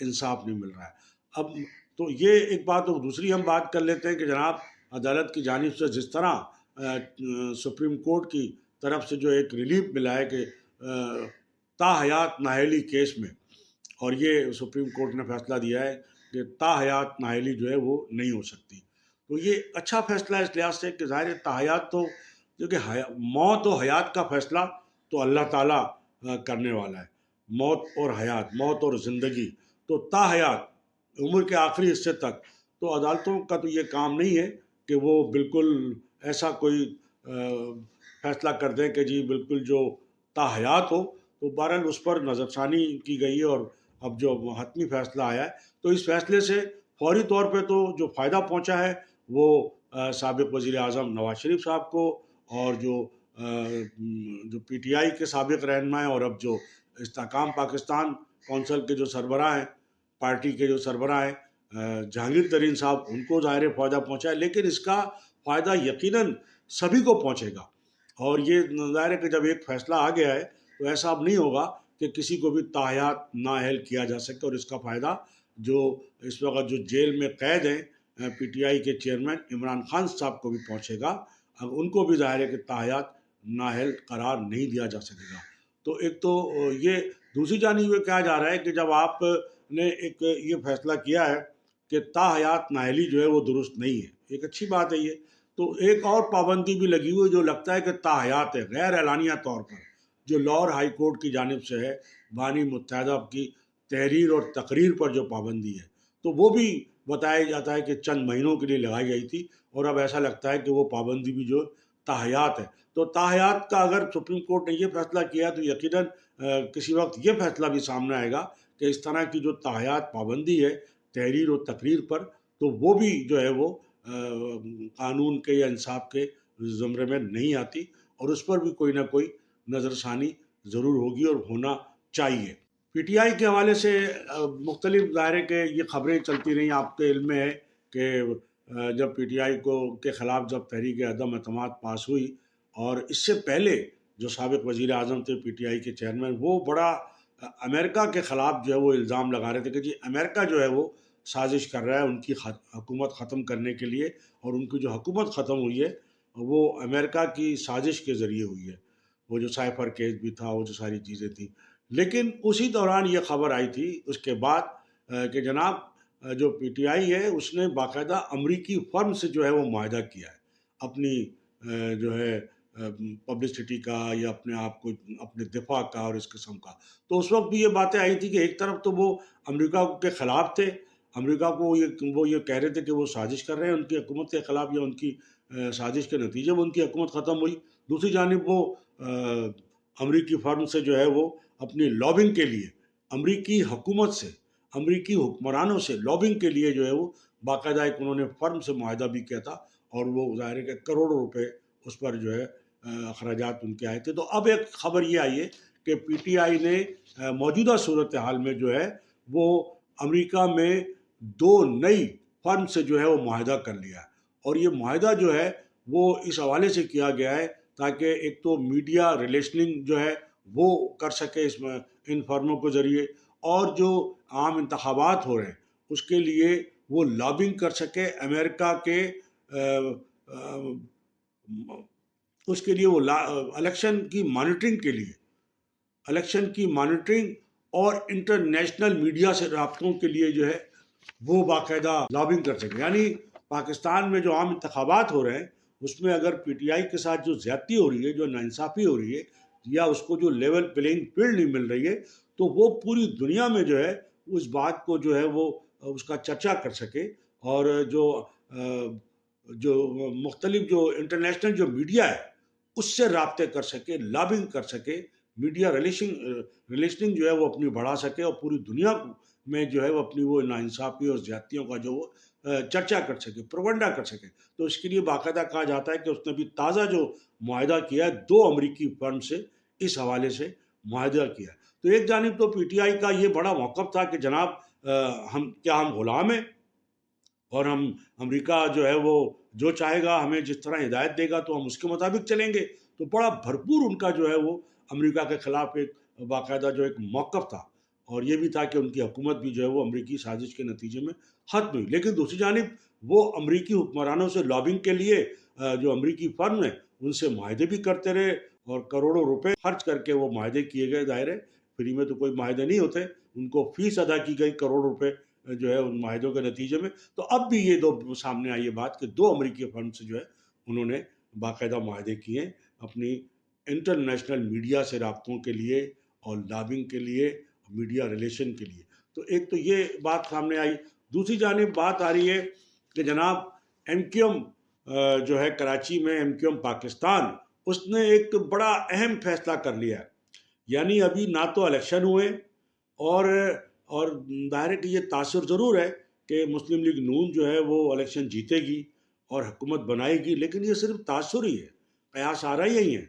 انصاف نہیں مل رہا ہے۔ اب تو یہ ایک بات، اور دوسری ہم بات کر لیتے ہیں کہ جناب عدالت کی جانب سے جس طرح سپریم کورٹ کی طرف سے جو ایک ریلیف ملا ہے کہ تاحیات نااہلی کیس میں، اور یہ سپریم کورٹ نے فیصلہ دیا ہے کہ تاحیات نااہلی جو ہے وہ نہیں ہو سکتی، تو یہ اچھا فیصلہ ہے اس لحاظ سے کہ ظاہر تاحیات تو، کیونکہ موت و حیات کا فیصلہ تو اللہ تعالیٰ کرنے والا ہے، موت اور حیات، موت اور زندگی، تو تاحیات عمر کے آخری حصے تک تو عدالتوں کا تو یہ کام نہیں ہے کہ وہ بالکل ایسا کوئی فیصلہ کر دیں کہ جی بالکل جو تاحیات ہو، تو بہرحال اس پر نظر ثانی کی گئی ہے، اور اب جو حتمی فیصلہ آیا ہے تو اس فیصلے سے فوری طور پہ تو جو فائدہ پہنچا ہے وہ سابق وزیر اعظم نواز شریف صاحب کو، اور جو پی ٹی آئی کے سابق رہنما ہیں اور اب جو استحکام پاکستان کونسل کے جو سربراہ ہیں، پارٹی کے جو سربراہ ہیں جہانگیر ترین صاحب، ان کو ظاہر فائدہ پہنچا ہے، لیکن اس کا فائدہ یقیناً سبھی کو پہنچے گا، اور یہ ظاہر ہے کہ جب ایک فیصلہ آ گیا ہے تو ایسا اب نہیں ہوگا کہ کسی کو بھی تاحیات نااہل کیا جا سکے، اور اس کا فائدہ جو اس وقت جو جیل میں قید ہیں پی ٹی آئی کے چیئرمین عمران خان صاحب کو بھی پہنچے گا، اب ان کو بھی ظاہر ہے کہ تاحیات نااہل قرار نہیں دیا جا سکے گا۔ تو ایک تو یہ، دوسری جانب یہ کہا جا رہا ہے کہ جب آپ نے ایک یہ فیصلہ کیا ہے کہ تاحیات نااہلی جو ہے وہ درست نہیں ہے، ایک اچھی بات ہے یہ، تو ایک اور پابندی بھی لگی ہوئی جو لگتا ہے کہ تاحیات ہے، غیر اعلانیہ طور پر، جو لاہور ہائی کورٹ کی جانب سے ہے، بانی متحدہ کی تحریر اور تقریر پر جو پابندی ہے، تو وہ بھی بتایا جاتا ہے کہ چند مہینوں کے لیے لگائی گئی تھی، اور اب ایسا لگتا ہے کہ وہ پابندی بھی جو تاحیات ہے، تو تاحیات کا اگر سپریم کورٹ نے یہ فیصلہ کیا تو یقیناً کسی وقت یہ فیصلہ بھی سامنے آئے گا کہ اس طرح کی جو تاحیات پابندی ہے تحریر و تقریر پر، تو وہ بھی جو ہے وہ قانون کے یا انصاف کے زمرے میں نہیں آتی، اور اس پر بھی کوئی نہ کوئی نظر ثانی ضرور ہوگی اور ہونا چاہیے۔ پی ٹی آئی کے حوالے سے مختلف ظاہر ہے کہ یہ خبریں چلتی رہیں، آپ کے علم میں ہے کہ جب پی ٹی آئی کے خلاف جب تحریک عدم اعتماد پاس ہوئی، اور اس سے پہلے جو سابق وزیر اعظم تھے پی ٹی آئی کے چیئرمین، وہ بڑا امریکہ کے خلاف جو ہے وہ الزام لگا رہے تھے کہ جی امریکہ جو ہے وہ سازش کر رہا ہے ان کی حکومت ختم کرنے کے لیے، اور ان کی جو حکومت ختم ہوئی ہے وہ امریکہ کی سازش کے ذریعے ہوئی ہے، وہ جو سائفر کیس بھی تھا، وہ جو ساری چیزیں تھیں۔ لیکن اسی دوران یہ خبر آئی تھی اس کے بعد کہ جناب جو پی ٹی آئی ہے اس نے باقاعدہ امریکی فرم سے جو ہے وہ معاہدہ کیا ہے اپنی جو ہے پبلسٹی کا یا اپنے آپ کو اپنے دفاع کا اور اس قسم کا۔ تو اس وقت بھی یہ باتیں آئی تھی کہ ایک طرف تو وہ امریکہ کے خلاف تھے، امریکہ کو وہ یہ کہہ رہے تھے کہ وہ سازش کر رہے ہیں ان کی حکومت کے خلاف، یا ان کی سازش کے نتیجے میں ان کی حکومت ختم ہوئی، دوسری جانب وہ امریکی فرم سے جو ہے وہ اپنی لابنگ کے لیے امریکی حکومت سے، امریکی حکمرانوں سے لابنگ کے لیے جو ہے وہ باقاعدہ ایک انہوں نے فرم سے معاہدہ بھی کیا تھا، اور وہ ظاہر ہے کہ کروڑوں روپے اس پر جو ہے اخراجات ان کے آئے تھے۔ تو اب ایک خبر یہ آئی ہے کہ پی ٹی آئی نے موجودہ صورتحال میں جو ہے وہ امریکہ میں 2 نئی فرم سے جو ہے وہ معاہدہ کر لیا ہے، اور یہ معاہدہ جو ہے وہ اس حوالے سے کیا گیا ہے تاکہ ایک تو میڈیا ریلیشننگ جو ہے وہ کر سکے اس میں ان فرموں کے ذریعے، اور جو عام انتخابات ہو رہے ہیں اس کے لیے وہ لابنگ کر سکے امریکہ کے اس کے لیے وہ الیکشن کی مانیٹرنگ کے لیے، الیکشن کی مانیٹرنگ اور انٹرنیشنل میڈیا سے رابطوں کے لیے جو ہے وہ باقاعدہ لابنگ کر سکے۔ یعنی پاکستان میں جو عام انتخابات ہو رہے ہیں اس میں اگر پی ٹی آئی کے ساتھ جو زیادتی ہو رہی ہے، جو ناانصافی ہو رہی ہے، یا اس کو جو لیول پلینگ فیلڈ نہیں مل رہی ہے، تو وہ پوری دنیا میں جو ہے اس بات کو جو ہے وہ اس کا چرچا کر سکے، اور جو مختلف جو انٹرنیشنل جو میڈیا ہے اس سے رابطے کر سکے، لابنگ کر سکے، میڈیا ریلیشننگ جو ہے وہ اپنی بڑھا سکے، اور پوری دنیا میں جو ہے وہ اپنی وہ ناانصافی اور زیادتیوں کا جو وہ چرچا کر سکے، پروپیگنڈا کر سکے۔ تو اس کے لیے باقاعدہ کہا جاتا ہے کہ اس نے بھی تازہ جو معاہدہ کیا ہے 2 امریکی فرم سے اس حوالے سے معاہدہ کیا ہے۔ تو ایک جانب تو پی ٹی آئی کا یہ بڑا موقف تھا کہ جناب ہم غلام ہیں، اور ہم امریکہ جو ہے وہ جو چاہے گا، ہمیں جس طرح ہدایت دے گا تو ہم اس کے مطابق چلیں گے۔ تو بڑا بھرپور ان کا جو ہے وہ امریکہ کے خلاف ایک باقاعدہ جو ایک موقف تھا، اور یہ بھی تھا کہ ان کی حکومت بھی جو ہے وہ امریکی سازش کے نتیجے میں ختم ہوئی. لیکن دوسری جانب وہ امریکی حکمرانوں سے لابنگ کے لیے جو امریکی فرم ہیں ان سے معاہدے بھی کرتے رہے اور کروڑوں روپے خرچ کر کے وہ معاہدے کیے گئے. ظاہر ہے فری میں تو کوئی معاہدے نہیں ہوتے, ان کو فیس ادا کی گئی کروڑ روپے جو ہے ان معاہدوں کے نتیجے میں. تو اب بھی یہ دو سامنے آئی یہ بات کہ دو امریکی فرم سے جو ہے انہوں نے باقاعدہ معاہدے کیے اپنی انٹرنیشنل میڈیا سے رابطوں کے لیے اور لابنگ کے لیے, میڈیا ریلیشن کے لیے. تو ایک تو یہ بات سامنے آئی. دوسری جانب بات آ رہی ہے کہ جناب ایم کیو ایم جو ہے کراچی میں, ایم کیو ایم پاکستان, اس نے ایک بڑا اہم فیصلہ کر لیا ہے. یعنی ابھی نہ تو الیکشن ہوئے اور ظاہر ہے کہ یہ تاثر ضرور ہے کہ مسلم لیگ نون جو ہے وہ الیکشن جیتے گی اور حکومت بنائے گی, لیکن یہ صرف تاثر ہی ہے, قیاس آ رہا یہی ہے.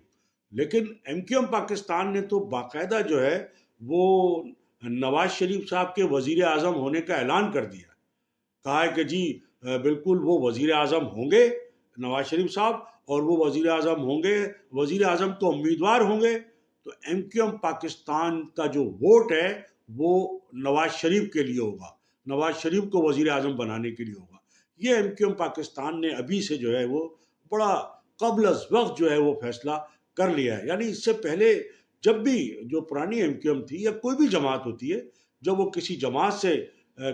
لیکن ایم کیو ایم پاکستان نے تو باقاعدہ جو ہے وہ نواز شریف صاحب کے وزیر اعظم ہونے کا اعلان کر دیا. کہا ہے کہ جی بالکل وہ وزیر اعظم ہوں گے نواز شریف صاحب, اور وہ وزیر اعظم ہوں گے, وزیر اعظم تو امیدوار ہوں گے. تو ایم کیو ایم پاکستان کا جو ووٹ ہے وہ نواز شریف کے لیے ہوگا, نواز شریف کو وزیر اعظم بنانے کے لیے ہوگا. یہ ایم کیو ایم پاکستان نے ابھی سے جو ہے وہ بڑا قبل از وقت جو ہے وہ فیصلہ کر لیا ہے. یعنی اس سے پہلے جب بھی جو پرانی ایم کیو ایم تھی یا کوئی بھی جماعت ہوتی ہے, جب وہ کسی جماعت سے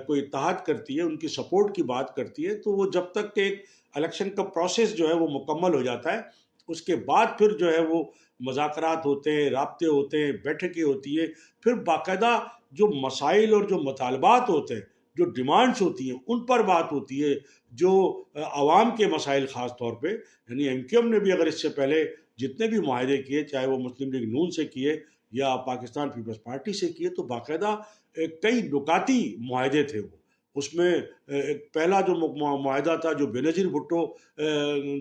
کوئی اتحاد کرتی ہے, ان کی سپورٹ کی بات کرتی ہے, تو وہ جب تک کہ ایک الیکشن کا پروسیس جو ہے وہ مکمل ہو جاتا ہے, اس کے بعد پھر جو ہے وہ مذاکرات ہوتے ہیں, رابطے ہوتے ہیں, بیٹھکیں ہوتی ہے, پھر باقاعدہ جو مسائل اور جو مطالبات ہوتے ہیں, جو ڈیمانڈز ہوتی ہیں, ان پر بات ہوتی ہے, جو عوام کے مسائل خاص طور پہ. یعنی ایم کیو ایم نے بھی اگر اس سے پہلے جتنے بھی معاہدے کیے, چاہے وہ مسلم لیگ نون سے کیے یا پاکستان پیپلز پارٹی سے کیے, تو باقاعدہ کئی نکاتی معاہدے تھے. وہ اس میں پہلا جو معاہدہ تھا جو بینظیر بھٹو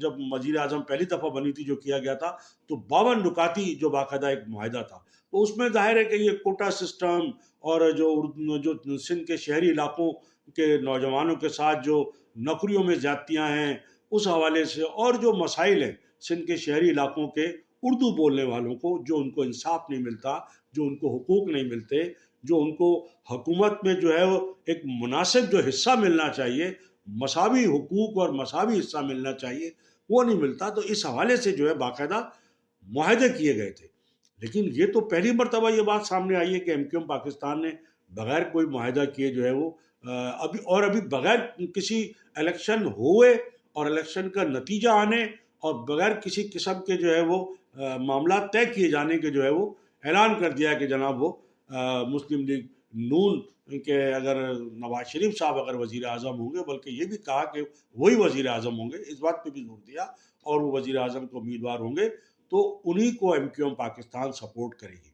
جب وزیر اعظم پہلی دفعہ بنی تھی جو کیا گیا تھا, تو 52 نکاتی جو باقاعدہ ایک معاہدہ تھا. تو اس میں ظاہر ہے کہ یہ کوٹا سسٹم اور جو سندھ کے شہری علاقوں کے نوجوانوں کے ساتھ جو نوکریوں میں زیادتیاں ہیں اس حوالے سے, اور جو مسائل ہیں سندھ کے شہری علاقوں کے اردو بولنے والوں کو, جو ان کو انصاف نہیں ملتا, جو ان کو حقوق نہیں ملتے, جو ان کو حکومت میں جو ہے ایک مناسب جو حصہ ملنا چاہیے, مساوی حقوق اور مساوی حصہ ملنا چاہیے, وہ نہیں ملتا. تو اس حوالے سے جو ہے باقاعدہ معاہدے کیے گئے تھے. لیکن یہ تو پہلی مرتبہ یہ بات سامنے آئی ہے کہ ایم کیو ایم پاکستان نے بغیر کوئی معاہدہ کیے جو ہے وہ ابھی بغیر کسی الیکشن ہوئے اور الیکشن کا نتیجہ آنے اور بغیر کسی قسم کے جو ہے وہ معاملات طے کیے جانے کے جو ہے وہ اعلان کر دیا کہ جناب وہ مسلم لیگ نون کے اگر نواز شریف صاحب اگر وزیر اعظم ہوں گے, بلکہ یہ بھی کہا کہ وہی وزیر اعظم ہوں گے, اس بات پہ بھی زور دیا, اور وہ وزیر اعظم کو امیدوار ہوں گے تو انہی کو M Q M Pakistan support کرے گی.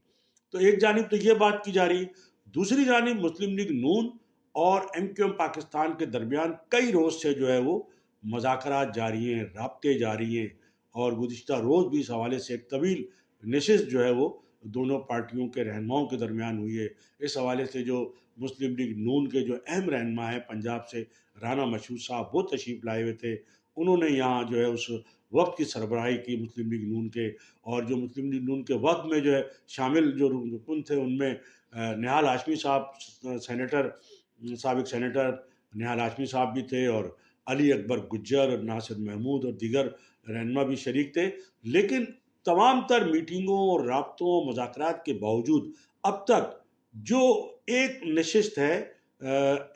تو ایک جانب تو یہ بات کی جا رہی ہے, دوسری جانب مسلم لیگ نون اور ایم کیو ایم پاکستان کے درمیان کئی روز سے جو ہے وہ مذاکرات جاری ہیں, رابطے جاری ہیں, اور گزشتہ روز بھی اس حوالے سے ایک طویل نشست جو ہے وہ دونوں پارٹیوں کے رہنماؤں کے درمیان ہوئی ہے. اس حوالے سے جو مسلم لیگ نون کے جو اہم رہنما ہیں پنجاب سے رانا مشہور صاحب, وہ تشریف لائے ہوئے تھے. انہوں نے یہاں جو ہے اس وقت کی سربراہی کی مسلم لیگ نون کے, اور جو مسلم لیگ نون کے وقت میں جو ہے شامل جو رکن تھے ان میں نہال ہاشمی صاحب سینیٹر, سابق سینیٹر نہال ہاشمی صاحب بھی تھے, اور علی اکبر گجر, ناصر محمود اور دیگر رہنما بھی شریک تھے. لیکن تمام تر میٹنگوں اور رابطوں اور مذاکرات کے باوجود اب تک جو ایک نشست ہے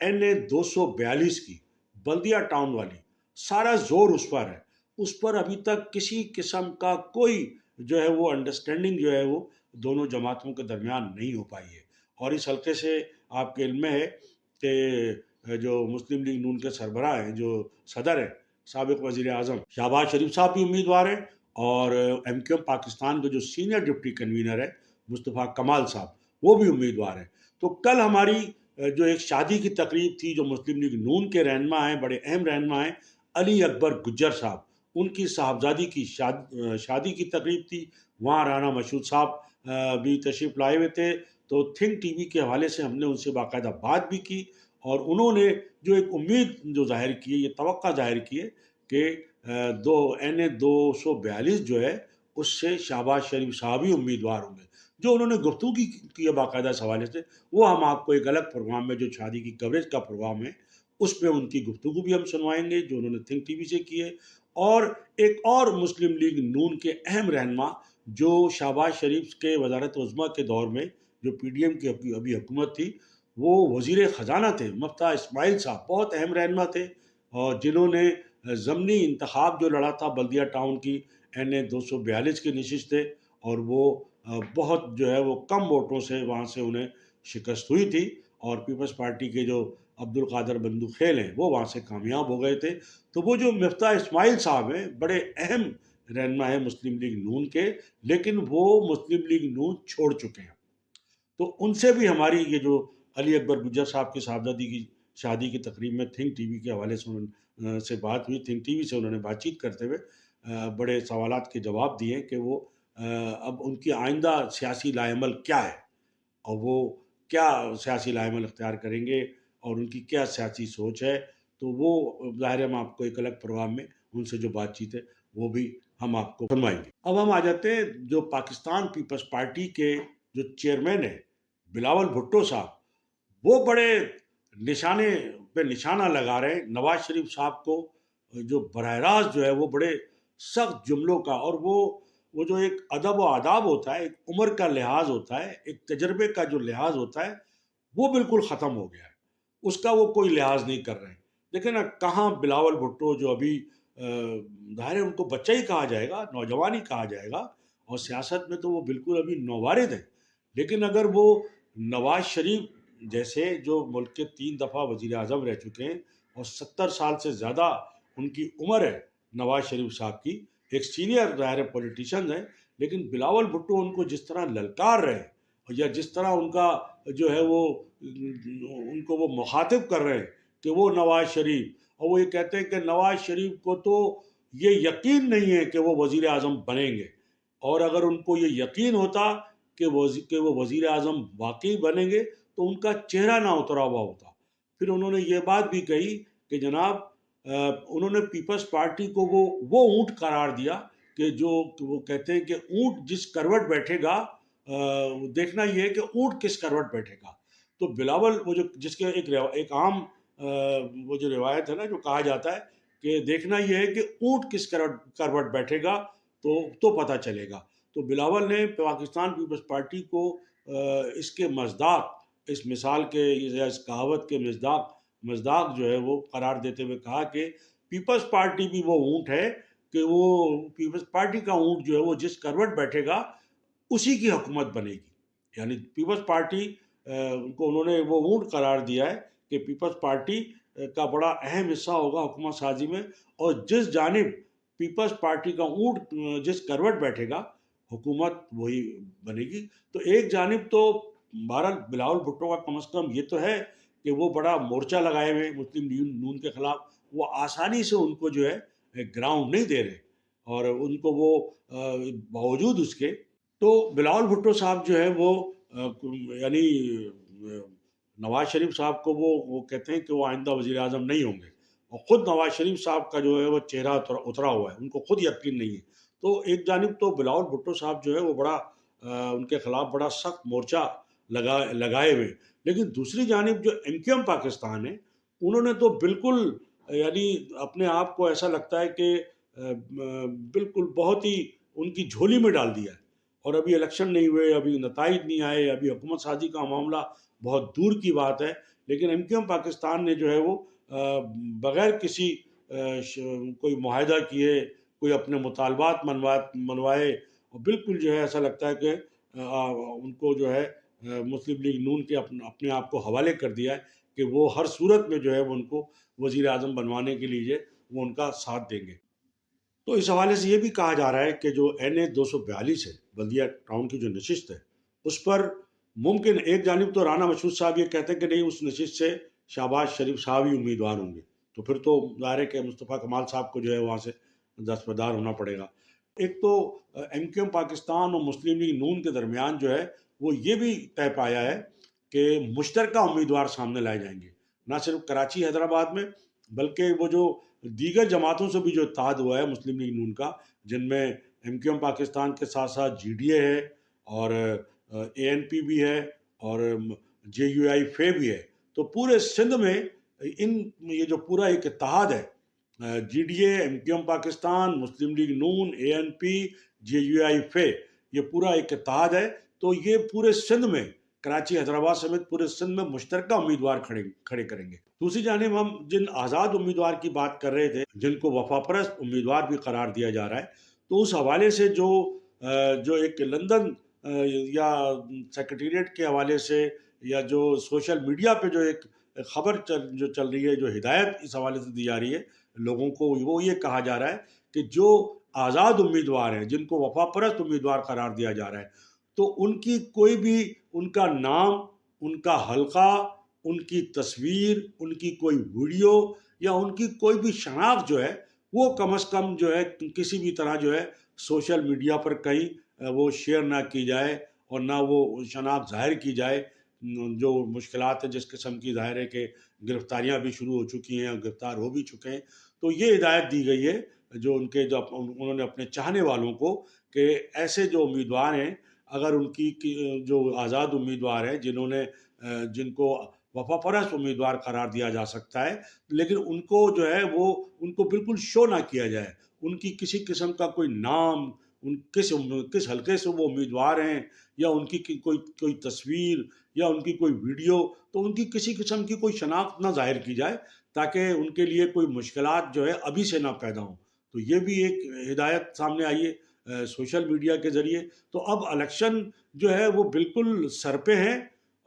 NA 242 کی بلدیہ ٹاؤن والی, سارا زور اس پر ہے, اس پر ابھی تک کسی قسم کا کوئی جو ہے وہ انڈرسٹینڈنگ جو ہے وہ دونوں جماعتوں کے درمیان نہیں ہو پائی ہے. اور اس حلقے سے آپ کے علم میں ہے کہ جو مسلم لیگ نون کے سربراہ ہیں, جو صدر ہیں, سابق وزیر اعظم شہباز شریف صاحب بھی امیدوار ہیں, اور ایم کیو ایم پاکستان کے جو سینئر ڈپٹی کنوینر ہے مصطفیٰ کمال صاحب, وہ بھی امیدوار ہیں. تو کل ہماری جو ایک شادی کی تقریب تھی, جو مسلم لیگ نون کے رہنما ہیں, بڑے اہم رہنما ہیں, علی اکبر گجر صاحب, ان کی صاحبزادی کی شادی کی تقریب تھی. وہاں رانا مشہور صاحب بھی تشریف لائے ہوئے تھے. تو تھنک ٹی وی کے حوالے سے ہم نے ان سے باقاعدہ بات بھی کی, اور انہوں نے جو ایک امید جو ظاہر کی ہے, یہ توقع ظاہر کی ہے کہ NA 242 جو ہے اس سے شہباز شریف صاحب ہی امیدوار ہوں گے. جو انہوں نے گفتگو کی ہے باقاعدہ اس حوالے سے، وہ ہم آپ کو ایک الگ پروگرام میں، جو شادی کی کوریج کا پروگرام ہے، اس میں ان کی گفتگو بھی ہم سنوائیں گے جو انہوں نے تھنک ٹی وی سے کی ہے۔ اور ایک اور مسلم لیگ نون کے اہم رہنما جو شہباز شریف کے وزارت عظمیٰ کے دور میں، جو پی ڈی ایم کی ابھی حکومت تھی، وہ وزیر خزانہ تھے، مفتاح اسماعیل صاحب، بہت اہم رہنما تھے، اور جنہوں نے ضمنی انتخاب جو لڑا تھا بلدیہ ٹاؤن کی این اے 242 کی نشست تھے، اور وہ بہت جو ہے وہ کم ووٹوں سے وہاں سے انہیں شکست ہوئی تھی، اور پیپلز پارٹی کے جو عبد القادر بندوخیل ہیں وہ وہاں سے کامیاب ہو گئے تھے۔ تو وہ جو مفتاح اسماعیل صاحب ہیں، بڑے اہم رہنما ہیں مسلم لیگ نون کے، لیکن وہ مسلم لیگ نون چھوڑ چکے ہیں۔ تو ان سے بھی ہماری یہ جو علی اکبر گجر صاحب کی صاحبزادی کی شادی کی تقریب میں تھنک ٹی وی کے حوالے سے بات ہوئی، تھنک ٹی وی سے انہوں نے بات چیت کرتے ہوئے بڑے سوالات کے جواب دیے کہ وہ اب ان کی آئندہ سیاسی لائے عمل کیا ہے، اور وہ کیا سیاسی لائے عمل اختیار کریں گے، اور ان کی کیا سیاسی سوچ ہے۔ تو وہ ظاہر ہے ہم آپ کو ایک الگ پروگرام میں ان سے جو بات چیت ہے وہ بھی ہم آپ کو سنوائیں گے۔ اب ہم آ جاتے ہیں جو پاکستان پیپلز پارٹی کے جو چیئرمین ہیں بلاول بھٹو صاحب، وہ بڑے نشانے پہ نشانہ لگا رہے ہیں نواز شریف صاحب کو، جو براہ راست جو ہے وہ بڑے سخت جملوں کا، اور وہ جو ایک ادب و آداب ہوتا ہے، ایک عمر کا لحاظ ہوتا ہے، ایک تجربے کا جو لحاظ ہوتا ہے، وہ بالکل ختم ہو گیا ہے، اس کا وہ کوئی لحاظ نہیں کر رہے ہیں۔ دیکھیں نا، کہاں بلاول بھٹو جو ابھی ظاہر ہے ان کو بچہ ہی کہا جائے گا، نوجوان ہی کہا جائے گا، اور سیاست میں تو وہ بالکل ابھی نووارد ہیں، لیکن اگر وہ نواز شریف جیسے جو ملک کے 3 دفعہ وزیر اعظم رہ چکے ہیں، اور 70 سال سے زیادہ ان کی عمر ہے نواز شریف صاحب کی، ایک سینئر ظاہر پولیٹیشین ہیں، لیکن بلاول بھٹو ان کو جس طرح للکار رہے ہیں، یا جس طرح ان کا جو ہے وہ ان کو وہ مخاطب کر رہے ہیں کہ وہ نواز شریف، اور وہ یہ کہتے ہیں کہ نواز شریف کو تو یہ یقین نہیں ہے کہ وہ وزیر اعظم بنیں گے، اور اگر ان کو یہ یقین ہوتا کہ وہ وزیر اعظم واقعی بنیں گے تو ان کا چہرہ نہ اترا ہوا ہوتا۔ پھر انہوں نے یہ بات بھی کہی کہ جناب انہوں نے پیپلز پارٹی کو وہ اونٹ قرار دیا کہ جو وہ کہتے ہیں کہ اونٹ جس کروٹ بیٹھے گا، دیکھنا یہ ہے کہ اونٹ کس کروٹ بیٹھے گا۔ تو بلاول وہ جو جس کے ایک عام وہ جو روایت ہے نا، جو کہا جاتا ہے کہ دیکھنا یہ ہے کہ اونٹ کس کروٹ بیٹھے گا تو پتہ چلے گا۔ تو بلاول نے پاکستان پیپلز پارٹی کو اس کے مصداق، اس مثال کے یا اس کہاوت کے مصداق جو ہے وہ قرار دیتے ہوئے کہا کہ پیپلز پارٹی بھی وہ اونٹ ہے کہ وہ پیپلز پارٹی کا اونٹ جو ہے وہ جس کروٹ بیٹھے گا اسی کی حکومت بنے گی۔ یعنی پیپلز پارٹی کو انہوں نے وہ اونٹ قرار دیا ہے کہ پیپلز پارٹی کا بڑا اہم حصہ ہوگا حکومت سازی میں، اور جس جانب پیپلز پارٹی کا اونٹ جس کروٹ بیٹھے گا حکومت وہی بنے گی۔ تو ایک جانب تو بہرحال بلاول بھٹو کا کم از کم یہ تو ہے کہ وہ بڑا مورچہ لگائے ہوئے مسلم لیگ نون کے خلاف، وہ آسانی سے ان کو جو ہے گراؤنڈ نہیں دے رہے، اور ان کو وہ باوجود اس کے تو بلاول بھٹو صاحب جو ہے وہ یعنی نواز شریف صاحب کو وہ کہتے ہیں کہ وہ آئندہ وزیر اعظم نہیں ہوں گے، اور خود نواز شریف صاحب کا جو ہے وہ چہرہ اترا ہوا ہے، ان کو خود یقین نہیں ہے۔ تو ایک جانب تو بلاول بھٹو صاحب جو ہے وہ بڑا ان کے خلاف بڑا سخت مورچہ لگائے ہوئے، لیکن دوسری جانب جو ایم کیو ایم پاکستان ہے، انہوں نے تو بالکل یعنی اپنے آپ کو ایسا لگتا ہے کہ بالکل بہت ہی ان کی جھولی میں ڈال دیا ہے، اور ابھی الیکشن نہیں ہوئے، ابھی نتائج نہیں آئے، ابھی حکومت سازی کا معاملہ بہت دور کی بات ہے، لیکن ایم کیو ایم پاکستان نے جو ہے وہ بغیر کسی کوئی معاہدہ کیے، کوئی اپنے مطالبات منوائے، اور بالکل جو ہے ایسا لگتا ہے کہ ان کو جو ہے مسلم لیگ نون کے اپنے آپ کو حوالے کر دیا ہے کہ وہ ہر صورت میں جو ہے وہ ان کو وزیر اعظم بنوانے کے لیے وہ ان کا ساتھ دیں گے۔ تو اس حوالے سے یہ بھی کہا جا رہا ہے کہ جو این اے 242 ہے بلدیہ ٹاؤن کی جو نشست ہے، اس پر ممکن ایک جانب تو رانا مشہور صاحب یہ کہتے ہیں کہ نہیں، اس نشست سے شہباز شریف صاحب ہی امیدوار ہوں گے، تو پھر تو ظاہر ہے کہ مصطفیٰ کمال صاحب کو جو ہے وہاں سے دستبردار ہونا پڑے گا۔ ایک تو ایم کیو ایم پاکستان اور مسلم لیگ نون کے درمیان جو ہے وہ یہ بھی طے پایا ہے کہ مشترکہ امیدوار سامنے لائے جائیں گے، نہ صرف کراچی حیدرآباد میں، بلکہ وہ جو دیگر جماعتوں سے بھی جو اتحاد ہوا ہے مسلم لیگ نون کا، جن میں ایم کیو ایم پاکستان کے ساتھ ساتھ جی ڈی اے ہے، اور ANP بھی ہے اور JUI فے بھی ہے. تو پورے سندھ میں یہ جو پورا ایک اتحاد ہے، GDA، MQM پاکستان، مسلم لیگ نون، ANP، JUI فے، یہ پورا ایک اتحاد ہے. تو یہ پورے سندھ میں، کراچی، حیدرآباد سمیت پورے سندھ میں مشترکہ امیدوار کھڑے کریں گے. دوسری جانب ہم جن آزاد امیدوار کی بات کر رہے تھے، جن کو وفا پرست امیدوار بھی قرار دیا جا رہا ہے، تو اس حوالے سے جو ایک لندن یا سیکریٹریٹ کے حوالے سے یا جو سوشل میڈیا پہ جو ایک خبر جو چل رہی ہے، جو ہدایت اس حوالے سے دی جا رہی ہے لوگوں کو، وہ یہ کہا جا رہا ہے کہ جو آزاد امیدوار ہیں، جن کو وفا پرست امیدوار قرار دیا جا رہا ہے، تو ان کی کوئی بھی، ان کا نام، ان کا حلقہ، ان کی تصویر، ان کی کوئی ویڈیو یا ان کی کوئی بھی شناخت جو ہے، وہ کم از کم جو ہے کسی بھی طرح جو ہے سوشل میڈیا پر کہیں وہ شیئر نہ کی جائے اور نہ وہ شناخت ظاہر کی جائے. جو مشکلات ہیں جس قسم کی، ظاہر ہے کہ گرفتاریاں بھی شروع ہو چکی ہیں اور گرفتار ہو بھی چکے ہیں. تو یہ ہدایت دی گئی ہے جو انہوں نے اپنے چاہنے والوں کو، کہ ایسے جو امیدوار ہیں، اگر ان کی جو آزاد امیدوار ہیں جن کو وفا پرست امیدوار قرار دیا جا سکتا ہے، لیکن ان کو جو ہے وہ ان کو بالکل شو نہ کیا جائے. ان کی کسی قسم کا کوئی نام، کس حلقے سے وہ امیدوار ہیں، یا ان کی کوئی تصویر یا ان کی کوئی ویڈیو، تو ان کی کسی قسم کی کوئی شناخت نہ ظاہر کی جائے، تاکہ ان کے لیے کوئی مشکلات جو ہے ابھی سے نہ پیدا ہوں. تو یہ بھی ایک ہدایت سامنے آئی ہے سوشل میڈیا کے ذریعے. تو اب الیکشن جو ہے وہ بالکل سر پہ ہیں،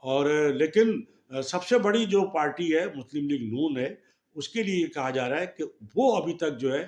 اور لیکن سب سے بڑی جو پارٹی ہے مسلم لیگ نون ہے، اس کے لیے یہ کہا جا رہا ہے کہ وہ ابھی تک جو ہے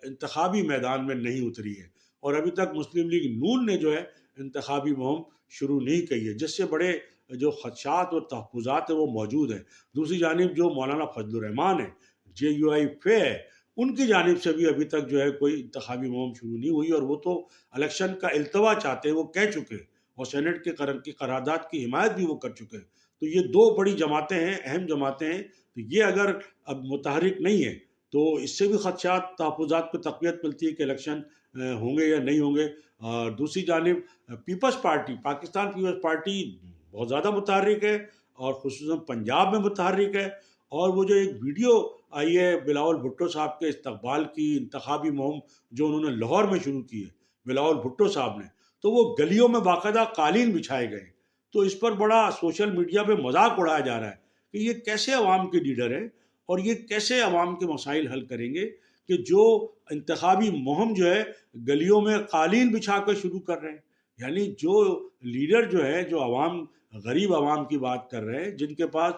انتخابی میدان میں نہیں اتری ہے، اور ابھی تک مسلم لیگ نون نے جو ہے انتخابی مہم شروع نہیں کی ہے، جس سے بڑے جو خدشات اور تحفظات ہیں وہ موجود ہیں. دوسری جانب جو مولانا فضل الرحمان ہے، JUI فے ہے، ان کی جانب سے بھی ابھی تک جو ہے کوئی انتخابی مہم شروع نہیں ہوئی، اور وہ تو الیکشن کا التوا چاہتے ہیں، وہ کہہ چکے، اور سینٹ کی قرارداد کی حمایت بھی وہ کر چکے. تو یہ دو بڑی جماعتیں ہیں، اہم جماعتیں ہیں. تو یہ اگر اب متحرک نہیں ہے تو اس سے بھی خدشات، تحفظات کو تقویت ملتی ہے کہ الیکشن ہوں گے یا نہیں ہوں گے. اور دوسری جانب پیپلز پارٹی، پاکستان پیپلز پارٹی بہت زیادہ متحرک ہے، اور خصوصاً پنجاب میں متحرک ہے. اور وہ جو ایک ویڈیو آئی ہے بلاول بھٹو صاحب کے استقبال کی، انتخابی مہم جو انہوں نے لاہور میں شروع کی ہے بلاول بھٹو صاحب نے، تو وہ گلیوں میں باقاعدہ قالین بچھائے گئے. تو اس پر بڑا سوشل میڈیا پہ مذاق اڑایا جا رہا ہے کہ یہ کیسے عوام کے لیڈر ہیں، اور یہ کیسے عوام کے مسائل حل کریں گے، کہ جو انتخابی مہم جو ہے گلیوں میں قالین بچھا کر شروع کر رہے ہیں. یعنی جو لیڈر جو ہے، جو غریب عوام کی بات کر رہے ہیں، جن کے پاس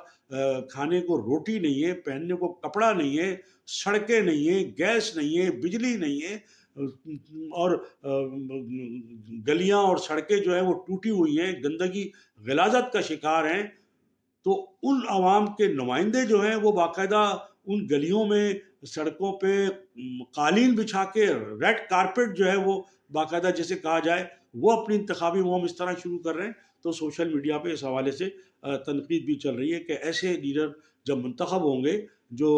کھانے کو روٹی نہیں ہے، پہننے کو کپڑا نہیں ہے، سڑکیں نہیں ہیں، گیس نہیں ہے، بجلی نہیں ہے، اور گلیاں اور سڑکیں جو ہیں وہ ٹوٹی ہوئی ہیں، گندگی غلاظت کا شکار ہیں. تو ان عوام کے نمائندے جو ہیں وہ باقاعدہ ان گلیوں میں، سڑکوں پہ قالین بچھا کے، ریڈ کارپیٹ جو ہے وہ باقاعدہ جسے کہا جائے، وہ اپنی انتخابی مہم اس طرح شروع کر رہے ہیں. تو سوشل میڈیا پہ اس حوالے سے تنقید بھی چل رہی ہے کہ ایسے لیڈر جب منتخب ہوں گے جو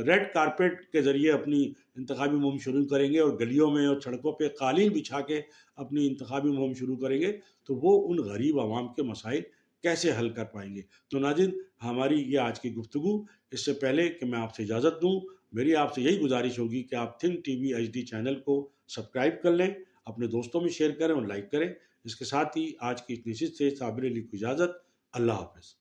ریڈ کارپیٹ کے ذریعے اپنی انتخابی مہم شروع کریں گے، اور گلیوں میں اور سڑکوں پہ قالین بچھا کے اپنی انتخابی مہم شروع کریں گے، تو وہ ان غریب عوام کے مسائل کیسے حل کر پائیں گے. تو ناظرین، ہماری یہ آج کی گفتگو. اس سے پہلے کہ میں آپ سے اجازت دوں، میری آپ سے یہی گزارش ہوگی کہ آپ think T V HD channel کو سبسکرائب کر لیں، اپنے دوستوں میں شیئر کریں اور لائک کریں. اس کے ساتھ ہی آج کی اس نشست سے صابر علی کو اجازت. اللہ حافظ.